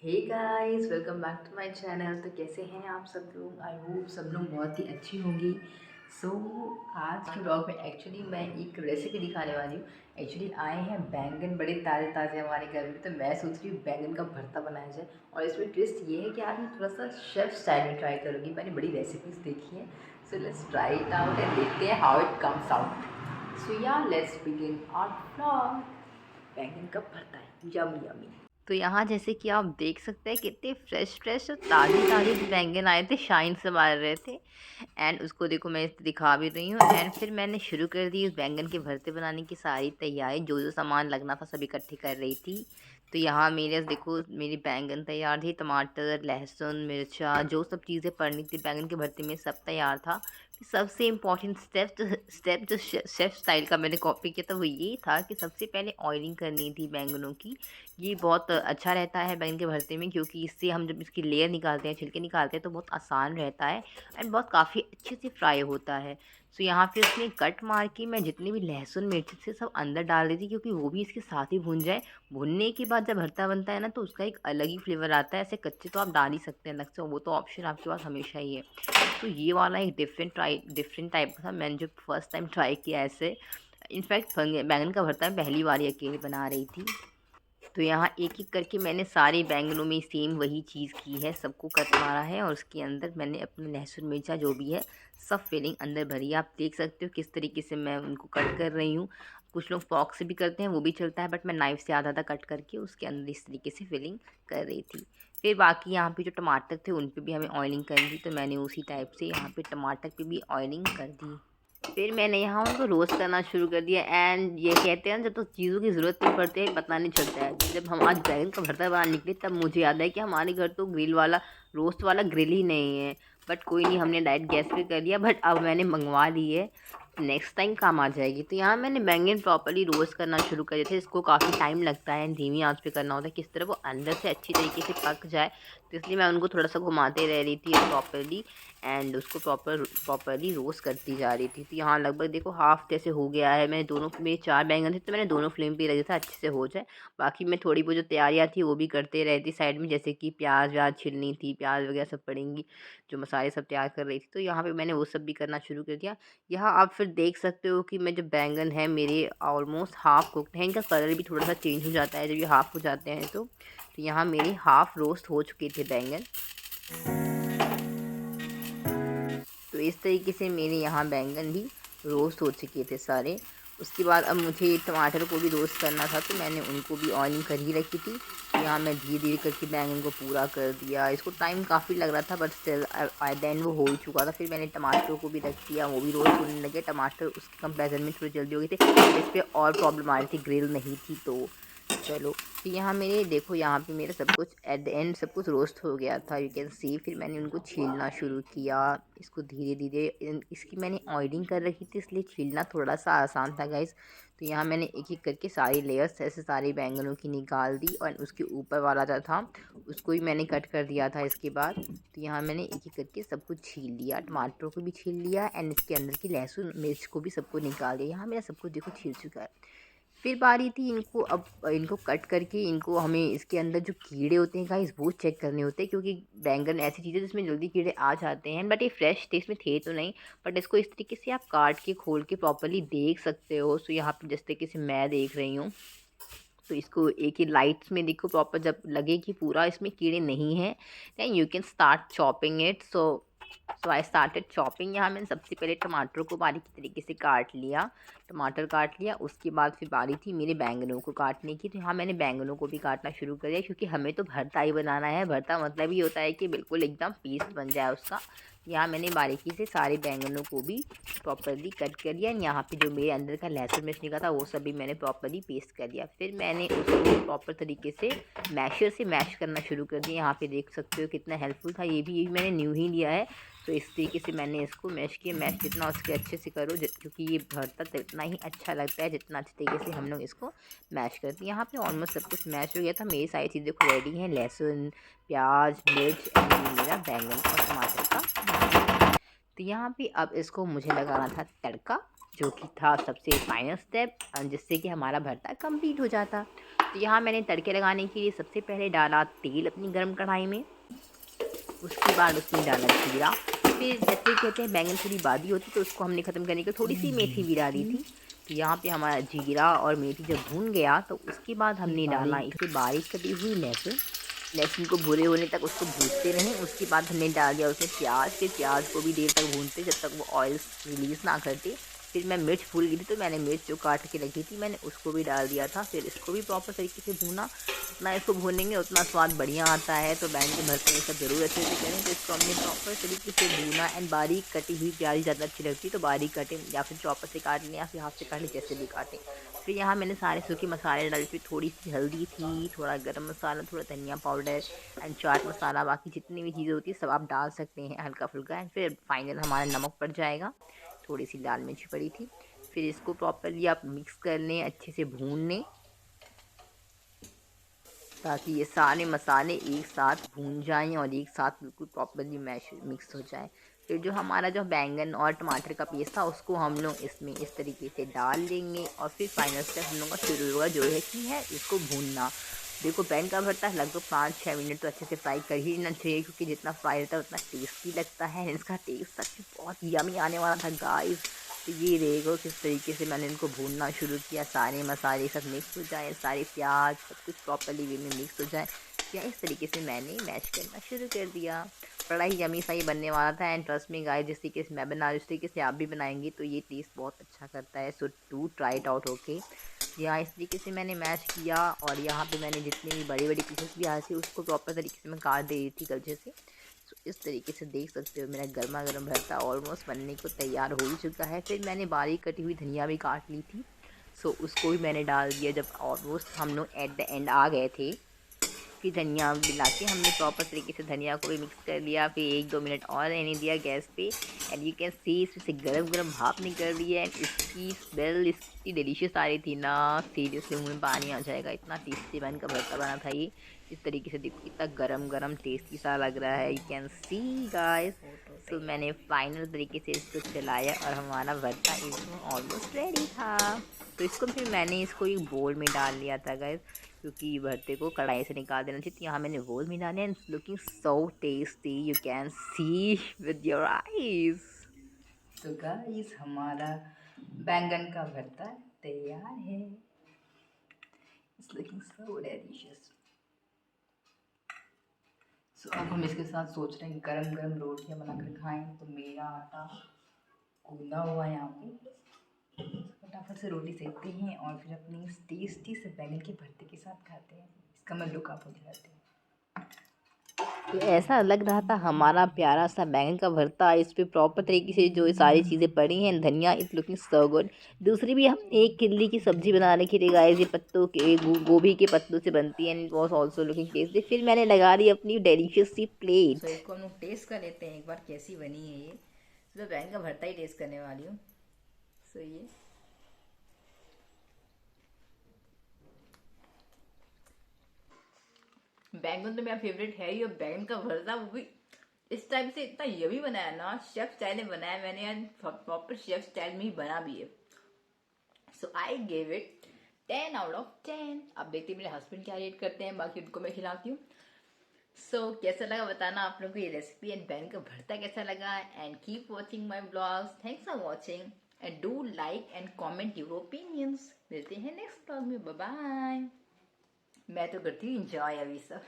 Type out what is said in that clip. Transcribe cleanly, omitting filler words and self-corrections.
Hey guys, welcome back to my channel. तो कैसे हैं आप सब लोग? आई होप सब लोग बहुत ही अच्छी होंगी। सो आज के ब्लॉग में एक्चुअली मैं एक रेसिपी दिखाने वाली हूँ। एक्चुअली आए हैं बैंगन बड़े ताज़े ताज़े हमारे घर में, तो मैं सोच रही हूँ बैंगन का भरता बनाया जाए। और इसमें ट्विस्ट ये है कि आज मैं थोड़ा सा शेफ़ स्टाइल में ट्राई करूँगी। मैंने बड़ी रेसिपीज़ देखी हैं, so let's try it out and देखते हैं हाउ इट कम्स आउट। सो या लेट्स बिगिन आवर व्लॉग। बैंगन का भरता है, यमी यमी। तो यहाँ जैसे कि आप देख सकते हैं कितने फ्रेश फ्रेश और ताज़े ताज़े बैंगन आए थे, शाइन से मार रहे थे। एंड उसको देखो मैं दिखा भी रही हूँ। एंड फिर मैंने शुरू कर दी उस बैंगन के भरते बनाने की सारी तैयारी, जो जो सामान लगना था सब इकट्ठे कर रही थी। तो यहाँ मेरे देखो मेरी बैंगन तैयार थी, टमाटर, लहसुन, मिर्चा, जो सब चीज़ें पड़नी थी बैंगन के भरते में सब तैयार था। सबसे इम्पॉर्टेंट स्टेप जो शेफ़ स्टाइल का मैंने कॉपी किया था वो ये था कि सबसे पहले ऑयलिंग करनी थी बैंगनों की। ये बहुत अच्छा रहता है बैंगन के भरते में, क्योंकि इससे हम जब इसकी लेयर निकालते हैं, छिलके निकालते हैं, तो बहुत आसान रहता है एंड बहुत काफ़ी अच्छे से फ्राई होता है। सो यहाँ पे उसमें कट मार के मैं जितनी भी लहसुन मिर्च से सब अंदर डाल रही थी, क्योंकि वो भी इसके साथ ही भून जाए। भुनने के बाद जब भरता बनता है ना, तो उसका एक अलग ही फ्लेवर आता है। ऐसे कच्चे तो आप डाल ही सकते हैं अलग से, वो तो ऑप्शन आपके पास हमेशा ही है। तो ये वाला एक डिफरेंट टाइप का था, मैंने जो फर्स्ट टाइम ट्राई किया ऐसे। इनफैक्ट बैंगन का भरता मैं पहली बार ही अकेले बना रही थी। तो यहाँ एक-एक करके मैंने सारे बैंगनों में सेम वही चीज़ की है, सबको कट मारा है और उसके अंदर मैंने अपने लहसुन मिर्चा जो भी है सब फिलिंग अंदर भरी है। आप देख सकते हो किस तरीके से मैं उनको कट कर रही हूँ। कुछ लोग फॉर्क से भी करते हैं, वो भी चलता है, बट मैं नाइफ़ से आधा-आधा कट करके उसके अंदर इस तरीके से फिलिंग कर रही थी। फिर बाकी यहाँ पे जो टमाटर थे उन पे भी हमें ऑयलिंग करनी थी, तो मैंने उसी टाइप से यहाँ पे टमाटर पे भी ऑयलिंग कर दी। फिर मैंने यहाँ उनको रोस्ट करना शुरू कर दिया। एंड ये कहते हैं ना, जब तो चीज़ों की ज़रूरत नहीं पड़ती है पता नहीं चलता है। जब हम आज बैंगन का भरता बनाने निकले तब मुझे याद है कि हमारे घर तो ग्रिल वाला रोस्ट वाला ग्रिल ही नहीं है। बट कोई नहीं, हमने डायरेक्ट गैस पे कर लिया, बट अब मैंने मंगवा ली है, नेक्स्ट टाइम काम आ जाएगी। तो यहाँ मैंने बैंगन प्रॉपर्ली रोस्ट करना शुरू कर दिया था। इसको काफ़ी टाइम लगता है, धीमी आंच पे करना होता है, किस तरह वो अंदर से अच्छी तरीके से पक जाए। तो इसलिए मैं उनको थोड़ा सा घुमाते रह रही थी प्रॉपर्ली, एंड उसको प्रॉपर्ली रोस्ट करती जा रही थी। तो यहाँ लगभग देखो हाफ़ जैसे हो गया है। मैं दोनों मेरे 4 बैंगन थे, तो मैंने दोनों फ्लेम पे रख दिया था अच्छे से हो जाए। बाकी मैं थोड़ी बहुत जो तैयारियाँ थी वो भी करते रहती साइड में, जैसे कि प्याज़ व्याज़ छीलनी थी, प्याज़ वगैरह सब पड़ेंगी, जो मसाले सब तैयार कर रही थी। तो यहाँ पे मैंने वो सब भी करना शुरू कर दिया। यहाँ आप फिर देख सकते हो कि मैं जो बैंगन है मेरे ऑलमोस्ट हाफ़ कुक्ड हैं। इनका कलर भी थोड़ा सा चेंज हो जाता है जब ये हाफ़ हो जाते हैं तो। यहाँ मेरे हाफ़ रोस्ट हो चुके थे बैंगन। तो इस तरीके से मेरे यहाँ बैंगन भी रोस्ट हो चुके थे सारे। उसके बाद अब मुझे टमाटर को भी रोस्ट करना था, तो मैंने उनको भी ऑयलिंग कर ही रखी थी। यहाँ मैं धीरे-धीरे करके बैंगन को पूरा कर दिया। इसको टाइम काफ़ी लग रहा था, but still by the end वो हो ही चुका था। फिर मैंने टमाटरों को भी रख दिया, वो भी रोस्ट होने लगे। टमाटर उसके कंपैरिज़न में थोड़ी जल्दी हो गए थे, इस पे और प्रॉब्लम आ रही थी, ग्रिल नहीं थी तो। चलो, तो यहाँ मेरे देखो यहाँ पे मेरा सब कुछ एट द एंड सब कुछ रोस्ट हो गया था, यू कैन सी। फिर मैंने उनको छीलना शुरू किया। इसको धीरे धीरे इसकी मैंने ऑयलिंग कर रखी थी, इसलिए छीलना थोड़ा सा आसान था गाइस। तो यहाँ मैंने एक एक करके सारी लेयर्स ऐसे सारे बैंगनों की निकाल दी, और उसके ऊपर वाला जो था उसको भी मैंने कट कर दिया था इसके बाद। तो यहाँ मैंने एक एक करके सब कुछ छील लिया, टमाटरों को भी छील लिया, एंड इसके अंदर की लहसुन मिर्च को भी सबको निकाल दिया। यहाँ मेरा सब कुछ देखो छील चुका है। फिर बारी थी इनको, अब इनको कट करके इनको हमें इसके अंदर जो कीड़े होते हैं गाइस वो चेक करने होते हैं, क्योंकि बैंगन ऐसी चीज़ है जिसमें जल्दी कीड़े आ जाते हैं। बट ये फ्रेश थे, इसमें थे तो नहीं, बट इसको इस तरीके से आप काट के खोल के प्रॉपरली देख सकते हो। सो यहाँ पे जिस तरीके से मैं देख रही हूँ, तो इसको एक ही लाइट्स में देखो प्रॉपर, जब लगे कि पूरा इसमें कीड़े नहीं हैं, then you can start chopping it. So I started chopping. यहाँ मैंने सबसे पहले टमाटर को बारीक तरीके से काट लिया, टमाटर काट लिया। उसके बाद फिर बारी थी मेरे बैंगनों को काटने की। तो यहाँ मैंने बैंगनों को भी काटना शुरू कर दिया, क्योंकि हमें तो भरता ही बनाना है। भरता मतलब ही होता है कि बिल्कुल एकदम पेस्ट बन जाए उसका। यहाँ मैंने बारीकी से सारे बैंगनों को भी प्रॉपरली कट कर लिया। यहाँ पे जो मेरे अंदर का लहसुन मिर्च निकला था वो सब भी मैंने प्रॉपरली पेस्ट कर लिया। फिर मैंने उसको प्रॉपर तरीके से मैशर से मैश करना शुरू कर दिया। यहाँ पे देख सकते हो कितना हेल्पफुल था, ये भी मैंने न्यू ही लिया है। तो इस तरीके से मैंने इसको मैश किया। मैश जितना उसके अच्छे से करो, क्योंकि ये भरता जितना ही अच्छा लगता है जितना अच्छे तरीके से हम लोग इसको मैश करते हैं। यहाँ पे ऑलमोस्ट सब कुछ मैश हो गया था। मेरी सारी चीज़ें देखो रेडी हैं, लहसुन, प्याज, मिर्च, एंड मेरा बैंगन और टमाटर का। तो यहाँ पे अब इसको मुझे लगाना था तड़का, जो कि था सबसे फाइनल स्टेप, जिससे कि हमारा भरता कंप्लीट हो जाता। तो यहाँ मैंने तड़के लगाने के लिए सबसे पहले डाला तेल अपनी गर्म कढ़ाई में, उसके बाद उसमें डाला जीरा, फिर जैसे कहते हैं बैंगन थोड़ी बादी होती तो उसको हमने ख़त्म करने के थोड़ी सी मेथी भी डाली थी। तो यहाँ पे हमारा जीरा और मेथी जब भून गया तो उसके बाद हमने डाला इसे बारीक कटी हुई लहसुन को भूरे होने तक उसको भूनते रहें। उसके बाद हमने डाल दिया उसमें प्याज, फिर प्याज को भी देर तक भूनते जब तक वो ऑयल रिलीज़ ना करते। फिर मैं मिर्च भूल गई थी तो मैंने मिर्च जो काट के रखी थी मैंने उसको भी डाल दिया था। फिर इसको भी प्रॉपर तरीके से भूना, जितना इसको भूनेंगे उतना स्वाद बढ़िया आता है। तो बैंगन के भरते ये सब ज़रूर अच्छे से करें। तो इसको हमने प्रॉपर तरीके से भूना एंड बारीक कटी हुई प्याज ज़्यादा अच्छी लगती है तो बारीक काटें या फिर चॉपर से काट लें या फिर हाथ से काट लें, जैसे भी काटें। फिर यहाँ मैंने सारे सूखे मसाले डाले, फिर थोड़ी सी हल्दी थी, थोड़ा गरम मसाला, थोड़ा धनिया पाउडर एंड चाट मसाला, बाकी जितनी भी चीज़ें होती है सब आप डाल सकते हैं हल्का फुल्का। एंड फिर फाइनल हमारा नमक पड़ जाएगा, थोड़ी सी लाल मिर्च पड़ी थी। फिर इसको प्रॉपरली आप मिक्स कर लें, अच्छे से भून लें ताकि ये सारे मसाले एक साथ भून जाएं और एक साथ बिल्कुल प्रॉपरली मिक्स हो जाए। फिर जो हमारा जो बैंगन और टमाटर का पेस्ट था उसको हम लोग इसमें इस तरीके से डाल देंगे और फिर फाइनल स्टेप हम लोग का शुरू होगा जो है कि है इसको भूनना। देखो बैंगन का भरता है लगभग 5-6 मिनट तो अच्छे से फ्राई कर ही लेना चाहिए, क्योंकि जितना फ्राई रहता है उतना टेस्टी लगता है। इसका टेस्ट सच में बहुत यमी आने वाला था गाइस। तो ये देखो किस तरीके से मैंने इनको भूनना शुरू किया, सारे मसाले सब मिक्स हो जाए, सारे प्याज सब कुछ प्रॉपरली वे में मिक्स हो जाए। या इस तरीके से मैंने मैश करना शुरू कर दिया। बड़ा ही यमी सा ये बनने वाला था। एंड ट्रस्ट में गाइस, जिस तरीके से मैं बना रही हूँ उस तरीके से आप भी बनाएंगे तो ये टेस्ट बहुत अच्छा करता है। So to try it out. Okay, यहाँ इस तरीके से मैंने मैश किया और यहाँ पे मैंने जितनी भी बड़ी बड़ी पीसेस भी आए थे उसको प्रॉपर तरीके से मैं काट दे रही थी कलछे से। तो इस तरीके से देख सकते हो मेरा गर्मा गर्म भरता ऑलमोस्ट बनने को तैयार हो ही चुका है। फिर मैंने बारीक कटी हुई धनिया भी काट ली थी, सो उसको भी मैंने डाल दिया। जब ऑलमोस्ट हम लोग एट द एंड आ गए थे फिर धनिया मिला के हमने प्रॉपर तरीके से धनिया को भी मिक्स कर लिया। फिर 1-2 मिनट और रहने दिया गैस पे। एंड यू कैन सी इसमें से गरम गरम भाप निकल रही है। एंड इसकी स्मेल इतनी डिलीशियस आ रही थी ना, सीरियसली मुँह में पानी आ जाएगा, इतना टेस्टी बन का भरता बना था ये। इस तरीके से देखो कितना गरम गरम टेस्टी सा लग रहा है, यू कैन सी गाइस। सो मैंने फाइनल तरीके से इसको चलाया और हमारा भरता इसमें ऑलमोस्ट रेडी था। तो इसको फिर मैंने इसको एक बोल में डाल लिया था गाइस, क्योंकि भरते को कढ़ाई से निकाल देना चाहिए। तो यहाँ मैंने बोल में डाले and looking so tasty, you can see with your eyes. तो गाइस हमारा बैंगन का भरता तैयार है। It's looking so delicious. So अब हम इसके साथ सोच रहे हैं गरम गरम रोटियां बनाकर खाएं। तो मेरा आटा गूंदा हुआ है यहाँ पे, फटाफट से रोटी सेकते हैं और फिर अपनी इस टेस्टी से बैंगन के भरते के साथ खाते हैं। इसका मैं लुक आपको दिखाती हूँ। तो ऐसा लग रहा था हमारा प्यारा सा बैंगन का भरता, इस पे प्रॉपर तरीके से जो सारी चीज़ें पड़ी हैं, धनिया, इट लुकिंग सो गुड। दूसरी भी हम एक किल्ली की सब्जी बना रखी थी गाइस, ये पत्तों के गोभी के पत्तों से बनती है and it was also looking tasty. फिर मैंने लगा दी अपनी डेलीशियस सी प्लेट। तो इसको हम लोग टेस्ट कर लेते हैं एक बार कैसी बनी है ये। तो बैंगन का भरता ही टेस्ट करने वाली हूँ। सो ये बैंगन तो मेरा फेवरेट है ही, और बैंगन का भरता वो भी इस टाइप से इतना यमी बनाया ना, शेफ स्टाइल में बनाया मैंने, आज प्रॉपर शेफ स्टाइल में ही बना भी है। So I give it 10 out of 10। अब देखते हैं मेरे हस्बैंड क्या रेट करते हैं, बाकी उनको मैं खिलाती हूँ। सो कैसा लगा बताना आप लोगों को ये रेसिपी एंड बैंगन का भरता कैसा लगा। And keep watching my blogs, thanks for watching and do like and comment your opinions. मिलते हैं नेक्स्ट ब्लॉग में, बाय बाय। मैं तो करती हूँ इंजॉय अभी सब।